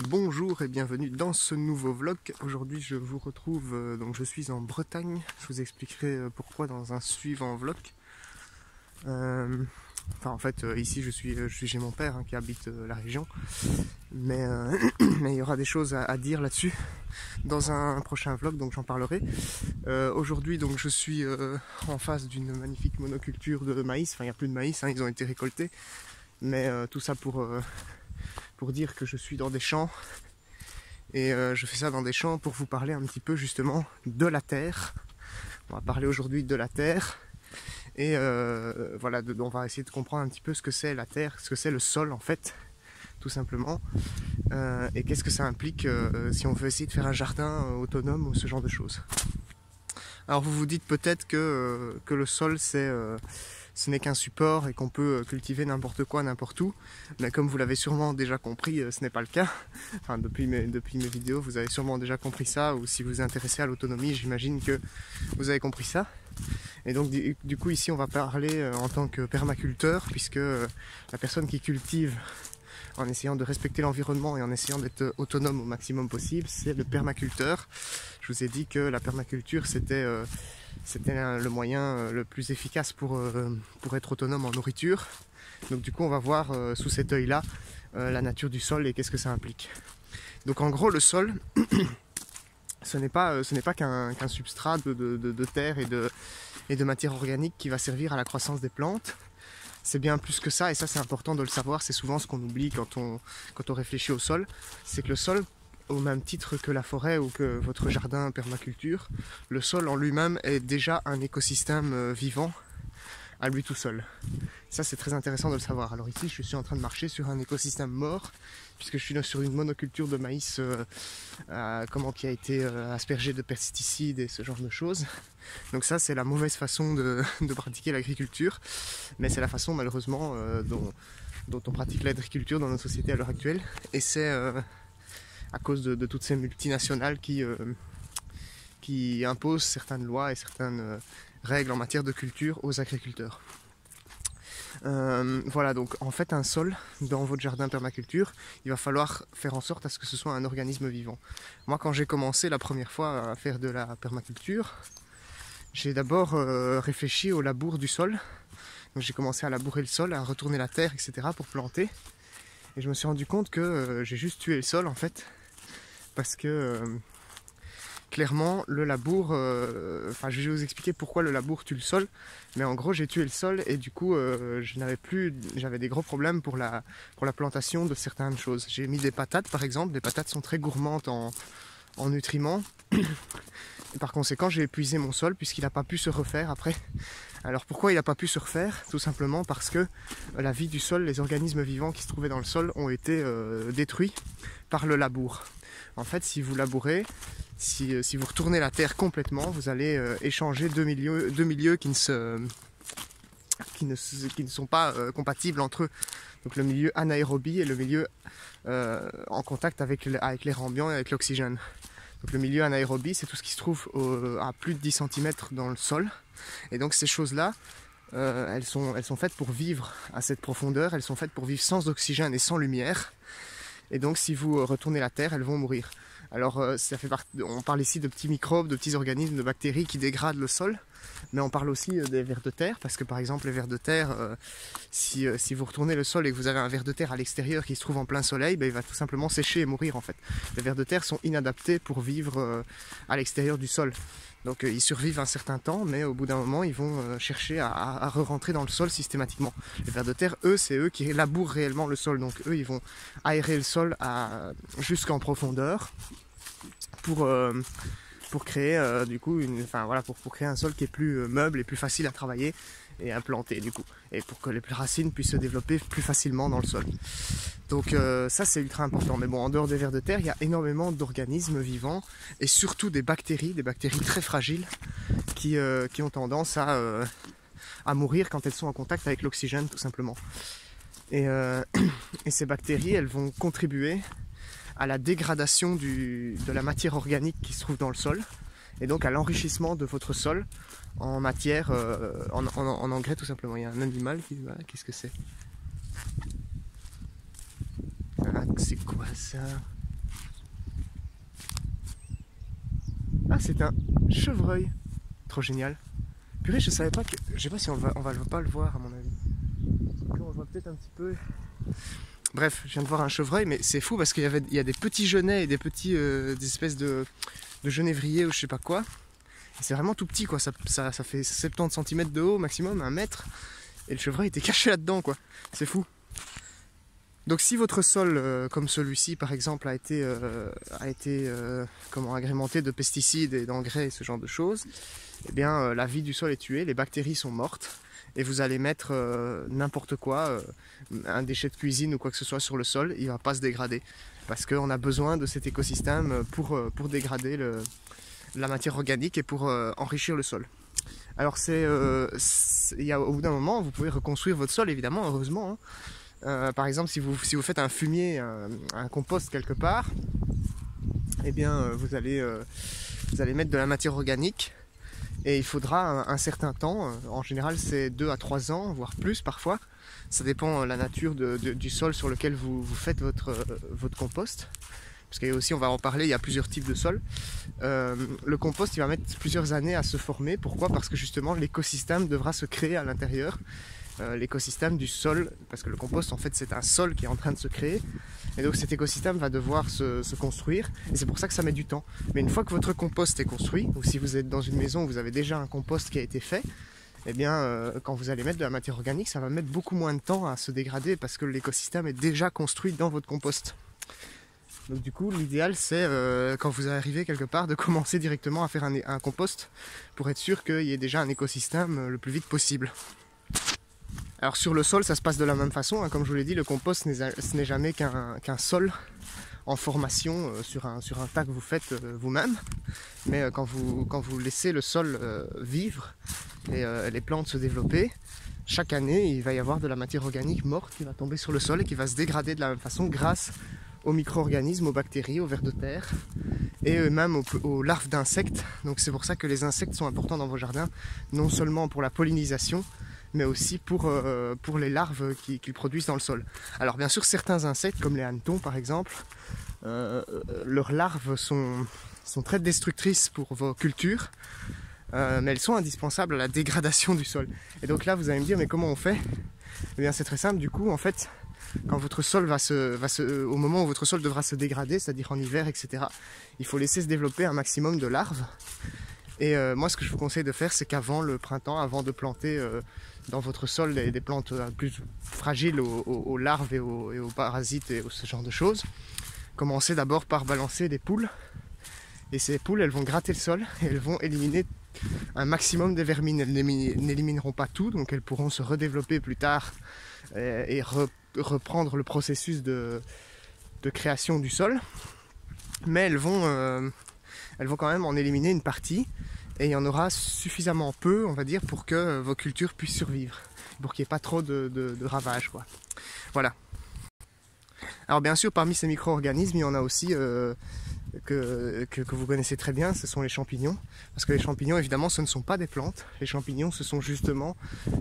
Bonjour et bienvenue dans ce nouveau vlog. Aujourd'hui je vous retrouve, donc je suis en Bretagne. Je vous expliquerai pourquoi dans un suivant vlog. En fait ici je suis chez mon père qui habite la région. Mais il y aura des choses à dire là-dessus dans un prochain vlog, donc j'en parlerai. Aujourd'hui donc je suis en face d'une magnifique monoculture de maïs. Enfin il n'y a plus de maïs, ils ont été récoltés. Mais tout ça pour dire que je suis dans des champs et je fais ça dans des champs pour vous parler un petit peu justement de la terre. On va parler aujourd'hui de la terre et voilà, on va essayer de comprendre un petit peu ce que c'est la terre, ce que c'est le sol en fait, tout simplement, et qu'est-ce que ça implique si on veut essayer de faire un jardin autonome ou ce genre de choses. Alors vous vous dites peut-être que le sol ce n'est qu'un support et qu'on peut cultiver n'importe quoi, n'importe où. Mais comme vous l'avez sûrement déjà compris, ce n'est pas le cas. Enfin, depuis mes vidéos, vous avez sûrement déjà compris ça, ou si vous vous intéressez à l'autonomie, j'imagine que vous avez compris ça. Et donc du coup ici on va parler en tant que permaculteur, puisque la personne qui cultive en essayant de respecter l'environnement et en essayant d'être autonome au maximum possible, c'est le permaculteur. Je vous ai dit que la permaculture c'était le moyen le plus efficace pour être autonome en nourriture. Donc du coup on va voir sous cet œil là la nature du sol et qu'est-ce que ça implique. Donc en gros le sol ce n'est pas qu'un substrat de terre et de matière organique qui va servir à la croissance des plantes. C'est bien plus que ça, et ça c'est important de le savoir. C'est souvent ce qu'on oublie quand on réfléchit au sol. C'est que le sol, au même titre que la forêt ou que votre jardin permaculture, le sol en lui-même est déjà un écosystème vivant à lui tout seul. Ça c'est très intéressant de le savoir. Alors ici je suis en train de marcher sur un écosystème mort, puisque je suis sur une monoculture de maïs qui a été aspergée de pesticides et ce genre de choses. Donc ça c'est la mauvaise façon de pratiquer l'agriculture, mais c'est la façon malheureusement dont on pratique l'agriculture dans notre société à l'heure actuelle, et c'est à cause de toutes ces multinationales qui imposent certaines lois et certaines règles en matière de culture aux agriculteurs. Voilà, donc en fait un sol dans votre jardin permaculture, il va falloir faire en sorte à ce que ce soit un organisme vivant. Moi quand j'ai commencé la première fois à faire de la permaculture, j'ai d'abord réfléchi au labour du sol. Donc j'ai commencé à labourer le sol, à retourner la terre, etc. pour planter. Et je me suis rendu compte que j'ai juste tué le sol en fait, parce que clairement le labour, je vais vous expliquer pourquoi le labour tue le sol, mais en gros j'ai tué le sol et du coup j'avais des gros problèmes pour la plantation de certaines choses. J'ai mis des patates par exemple. Les patates sont très gourmandes en nutriments. Et par conséquent j'ai épuisé mon sol puisqu'il n'a pas pu se refaire après. Alors pourquoi il n'a pas pu se refaire? Tout simplement parce que la vie du sol, les organismes vivants qui se trouvaient dans le sol ont été détruits par le labour. En fait si vous labourez, si vous retournez la terre complètement, vous allez échanger deux milieux qui ne sont pas compatibles entre eux. Donc le milieu anaérobie et le milieu en contact avec l'air ambiant et avec l'oxygène. Donc le milieu anaérobie, c'est tout ce qui se trouve à plus de 10 cm dans le sol. Et donc ces choses-là, elles sont faites pour vivre à cette profondeur, elles sont faites pour vivre sans oxygène et sans lumière. Et donc si vous retournez la terre, elles vont mourir. Alors on parle ici de petits microbes, de petits organismes, de bactéries qui dégradent le sol. Mais on parle aussi des vers de terre, parce que par exemple les vers de terre, si vous retournez le sol et que vous avez un ver de terre à l'extérieur qui se trouve en plein soleil, il va tout simplement sécher et mourir en fait. Les vers de terre sont inadaptés pour vivre à l'extérieur du sol. Donc ils survivent un certain temps, mais au bout d'un moment ils vont chercher à re-rentrer dans le sol systématiquement. Les vers de terre, eux, c'est eux qui labourent réellement le sol. Donc eux, ils vont aérer le sol jusqu'en profondeur pour créer pour créer un sol qui est plus meuble et plus facile à travailler et à planter du coup, et pour que les racines puissent se développer plus facilement dans le sol. Donc ça c'est ultra important. Mais bon, en dehors des vers de terre, il y a énormément d'organismes vivants et surtout des bactéries très fragiles qui ont tendance à mourir quand elles sont en contact avec l'oxygène tout simplement. Et ces bactéries, elles vont contribuer à la dégradation de la matière organique qui se trouve dans le sol, et donc à l'enrichissement de votre sol en matière, en engrais tout simplement. Il y a un animal qui... Voilà, qu'est-ce que c'est? Ah, c'est quoi ça? Ah, c'est un chevreuil. Trop génial. Purée, je savais pas que... Je sais pas si on va pas le voir à mon avis. On le voit peut-être un petit peu. Bref, je viens de voir un chevreuil, mais c'est fou parce qu'il y a des petits genêts et des petits des espèces de genévriers ou je sais pas quoi. C'est vraiment tout petit quoi, ça fait 70 cm de haut maximum, 1 mètre. Et le chevreuil était caché là-dedans quoi, c'est fou. Donc si votre sol, comme celui-ci par exemple, a été agrémenté de pesticides et d'engrais et ce genre de choses, eh bien la vie du sol est tuée, les bactéries sont mortes. Et vous allez mettre n'importe quoi, un déchet de cuisine ou quoi que ce soit sur le sol, il ne va pas se dégrader. Parce qu'on a besoin de cet écosystème pour dégrader la matière organique et pour enrichir le sol. Alors au bout d'un moment, vous pouvez reconstruire votre sol évidemment, heureusement. Hein. Par exemple, si vous faites un fumier, un compost quelque part, eh bien vous allez mettre de la matière organique. Et il faudra un certain temps, en général c'est 2 à 3 ans, voire plus parfois. Ça dépend de la nature du sol sur lequel vous faites votre compost. Parce qu'il y a aussi, on va en parler, il y a plusieurs types de sols. Le compost il va mettre plusieurs années à se former. Pourquoi? Parce que justement l'écosystème devra se créer à l'intérieur. L'écosystème du sol, parce que le compost en fait c'est un sol qui est en train de se créer. Et donc cet écosystème va devoir se construire et c'est pour ça que ça met du temps. Mais une fois que votre compost est construit, ou si vous êtes dans une maison où vous avez déjà un compost qui a été fait, eh bien quand vous allez mettre de la matière organique, ça va mettre beaucoup moins de temps à se dégrader parce que l'écosystème est déjà construit dans votre compost. Donc du coup l'idéal c'est quand vous arrivez quelque part de commencer directement à faire un compost pour être sûr qu'il y ait déjà un écosystème le plus vite possible. Alors sur le sol ça se passe de la même façon, hein. Comme je vous l'ai dit, le compost ce n'est jamais qu'un sol en formation sur un tas que vous faites vous-même. Mais quand vous laissez le sol vivre et les plantes se développer, chaque année il va y avoir de la matière organique morte qui va tomber sur le sol et qui va se dégrader de la même façon grâce aux micro-organismes, aux bactéries, aux vers de terre et même aux larves d'insectes. Donc c'est pour ça que les insectes sont importants dans vos jardins, non seulement pour la pollinisation, mais aussi pour les larves qu'ils produisent dans le sol. Alors bien sûr certains insectes comme les hannetons par exemple, leurs larves sont très destructrices pour vos cultures, mais elles sont indispensables à la dégradation du sol. Et donc là vous allez me dire mais comment on fait? Eh bien c'est très simple, du coup en fait quand votre sol au moment où votre sol devra se dégrader, c'est-à-dire en hiver etc, il faut laisser se développer un maximum de larves. Et moi ce que je vous conseille de faire c'est qu'avant le printemps, avant de planter dans votre sol des plantes plus fragiles aux larves et aux parasites et ce genre de choses, commencez d'abord par balancer des poules. Et ces poules elles vont gratter le sol et elles vont éliminer un maximum des vermines. Elles n'élimineront pas tout, donc elles pourront se redévelopper plus tard et reprendre le processus de création du sol. Mais elles vont quand même en éliminer une partie. Et il y en aura suffisamment peu, on va dire, pour que vos cultures puissent survivre. Pour qu'il n'y ait pas trop de ravages, quoi. Voilà. Alors bien sûr, parmi ces micro-organismes, il y en a aussi que vous connaissez très bien, ce sont les champignons. Parce que les champignons, évidemment, ce ne sont pas des plantes. Les champignons, ce sont justement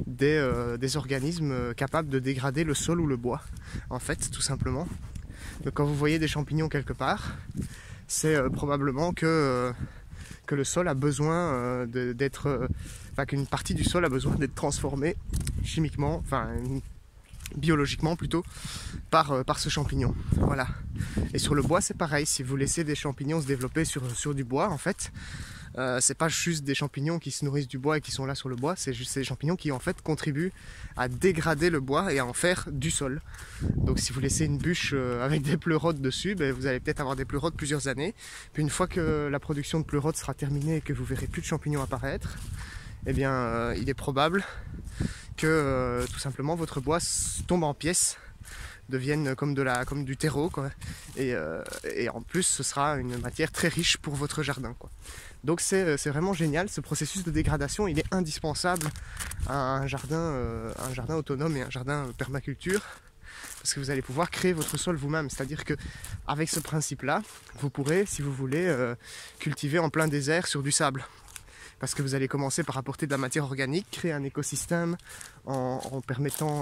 des organismes capables de dégrader le sol ou le bois. En fait, tout simplement. Donc quand vous voyez des champignons quelque part, c'est probablement que le sol a besoin qu'une partie du sol a besoin d'être transformée chimiquement, biologiquement plutôt, par ce champignon. Voilà. Et sur le bois c'est pareil, si vous laissez des champignons se développer sur du bois en fait, c'est pas juste des champignons qui se nourrissent du bois et qui sont là sur le bois, c'est juste des champignons qui en fait contribuent à dégrader le bois et à en faire du sol. Donc si vous laissez une bûche avec des pleurotes dessus, vous allez peut-être avoir des pleurotes plusieurs années. Puis une fois que la production de pleurotes sera terminée et que vous verrez plus de champignons apparaître, eh bien il est probable que tout simplement votre bois tombe en pièces, devienne comme du terreau, quoi. Et en plus ce sera une matière très riche pour votre jardin, quoi. Donc c'est vraiment génial, ce processus de dégradation il est indispensable à un jardin autonome et un jardin permaculture, parce que vous allez pouvoir créer votre sol vous-même. C'est-à-dire que avec ce principe-là, vous pourrez, si vous voulez, cultiver en plein désert sur du sable. Parce que vous allez commencer par apporter de la matière organique, créer un écosystème en permettant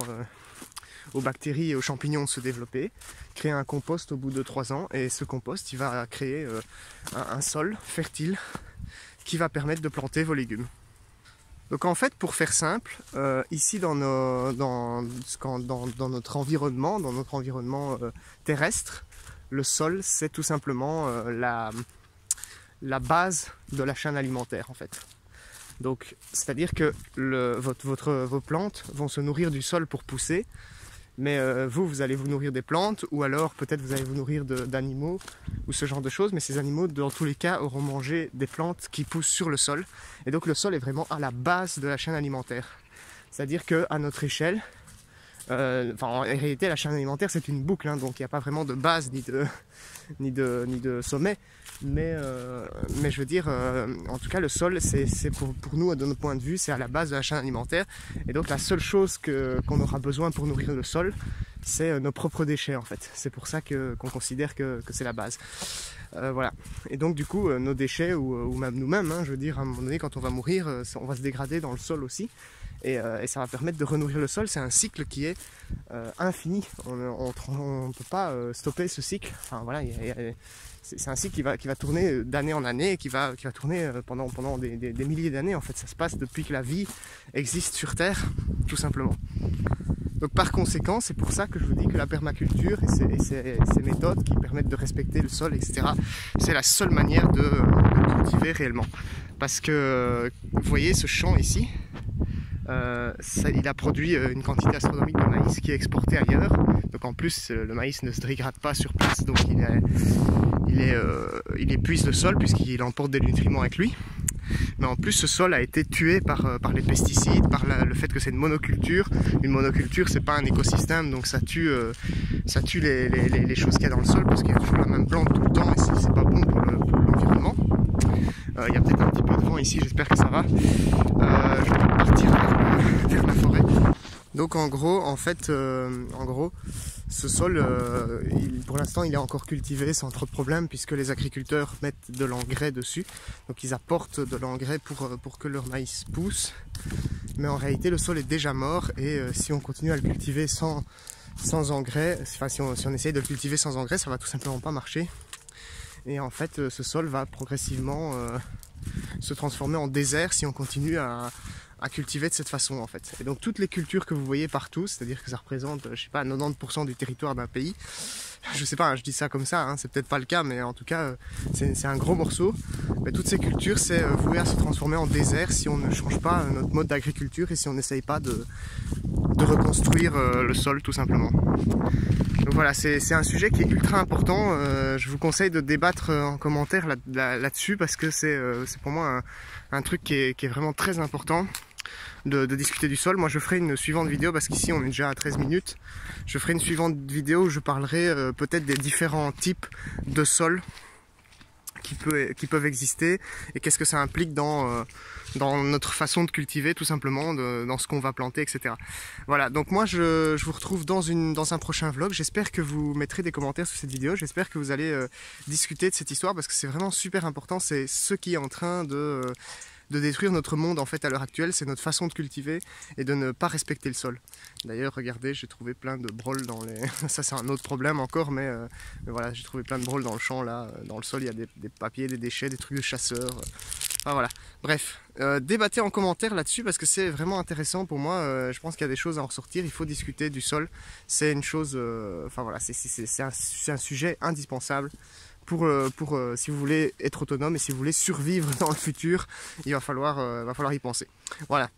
aux bactéries et aux champignons de se développer, créer un compost au bout de 3 ans, et ce compost il va créer un sol fertile qui va permettre de planter vos légumes. Donc en fait, pour faire simple, ici dans notre environnement terrestre, le sol c'est tout simplement la base de la chaîne alimentaire en fait. Donc c'est-à-dire que vos plantes vont se nourrir du sol pour pousser, mais vous allez vous nourrir des plantes, ou alors peut-être vous allez vous nourrir d'animaux ou ce genre de choses, mais ces animaux dans tous les cas auront mangé des plantes qui poussent sur le sol, et donc le sol est vraiment à la base de la chaîne alimentaire. C'est-à-dire qu'à notre échelle, en réalité la chaîne alimentaire c'est une boucle, hein, donc il n'y a pas vraiment de base ni de sommet, mais je veux dire, en tout cas le sol c'est pour nous, de notre point de vue, c'est à la base de la chaîne alimentaire, et donc la seule chose qu'on aura besoin pour nourrir le sol, c'est nos propres déchets en fait. C'est pour ça qu'on considère que c'est la base. Voilà. Et donc du coup nos déchets ou même nous-mêmes, hein, je veux dire, à un moment donné quand on va mourir, on va se dégrader dans le sol aussi. Et ça va permettre de renourrir le sol. C'est un cycle qui est infini. On ne peut pas stopper ce cycle. Enfin voilà, c'est un cycle qui va tourner d'année en année, et qui va tourner pendant des milliers d'années. En fait, ça se passe depuis que la vie existe sur Terre, tout simplement. Donc par conséquent, c'est pour ça que je vous dis que la permaculture et ces méthodes qui permettent de respecter le sol, etc., c'est la seule manière de cultiver réellement. Parce que vous voyez ce champ ici, il a produit une quantité astronomique de maïs qui est exporté ailleurs. Donc en plus le maïs ne se dégrade pas sur place, donc il épuise le sol puisqu'il emporte des nutriments avec lui. Mais en plus ce sol a été tué par les pesticides, par le fait que c'est une monoculture. Une monoculture c'est pas un écosystème, donc ça tue les choses qu'il y a dans le sol, parce qu'il y a toujours la même plante tout le temps et c'est pas bon pour l'environnement. Il y a peut-être un petit peu de vent ici, j'espère que ça va. Je vais partir vers la forêt. Donc en gros, ce sol, pour l'instant, il est encore cultivé sans trop de problèmes, puisque les agriculteurs mettent de l'engrais dessus. Donc ils apportent de l'engrais pour que leur maïs pousse. Mais en réalité, le sol est déjà mort, et si on continue à le cultiver sans engrais, enfin si on essaye de le cultiver sans engrais, ça va tout simplement pas marcher. Et en fait, ce sol va progressivement se transformer en désert si on continue à cultiver de cette façon en fait. Et donc toutes les cultures que vous voyez partout, c'est-à-dire que ça représente, je sais pas, 90% du territoire d'un pays, je sais pas, hein, je dis ça comme ça, hein, c'est peut-être pas le cas, mais en tout cas c'est un gros morceau. Mais toutes ces cultures, c'est voué à se transformer en désert si on ne change pas notre mode d'agriculture et si on n'essaye pas de reconstruire le sol tout simplement. Donc voilà, c'est un sujet qui est ultra important. Je vous conseille de débattre en commentaire là-dessus, parce que c'est pour moi un truc qui est vraiment très important de discuter du sol. Moi je ferai une suivante vidéo, parce qu'ici on est déjà à 13 minutes. Je ferai une suivante vidéo où je parlerai peut-être des différents types de sols qui peuvent exister, et qu'est-ce que ça implique dans notre façon de cultiver tout simplement, dans ce qu'on va planter, etc. Voilà, donc moi je vous retrouve dans un prochain vlog. J'espère que vous mettrez des commentaires sur cette vidéo, j'espère que vous allez discuter de cette histoire, parce que c'est vraiment super important. C'est ce qui est en train de détruire notre monde en fait à l'heure actuelle, c'est notre façon de cultiver et de ne pas respecter le sol. D'ailleurs regardez, j'ai trouvé plein de brôles dans les... ça c'est un autre problème encore, mais voilà, j'ai trouvé plein de brôles dans le champ là, dans le sol il y a des papiers, des déchets, des trucs de chasseurs, enfin voilà. Bref, débattez en commentaire là-dessus, parce que c'est vraiment intéressant pour moi. Je pense qu'il y a des choses à en ressortir, il faut discuter du sol, c'est une chose, enfin voilà, c'est un sujet indispensable. Pour si vous voulez être autonome et si vous voulez survivre dans le futur, il va falloir y penser. Voilà.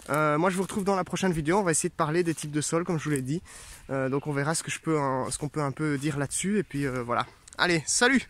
Moi je vous retrouve dans la prochaine vidéo. On va essayer de parler des types de sols comme je vous l'ai dit. Donc on verra ce qu'on peut un peu dire là-dessus. Et puis voilà. Allez, salut!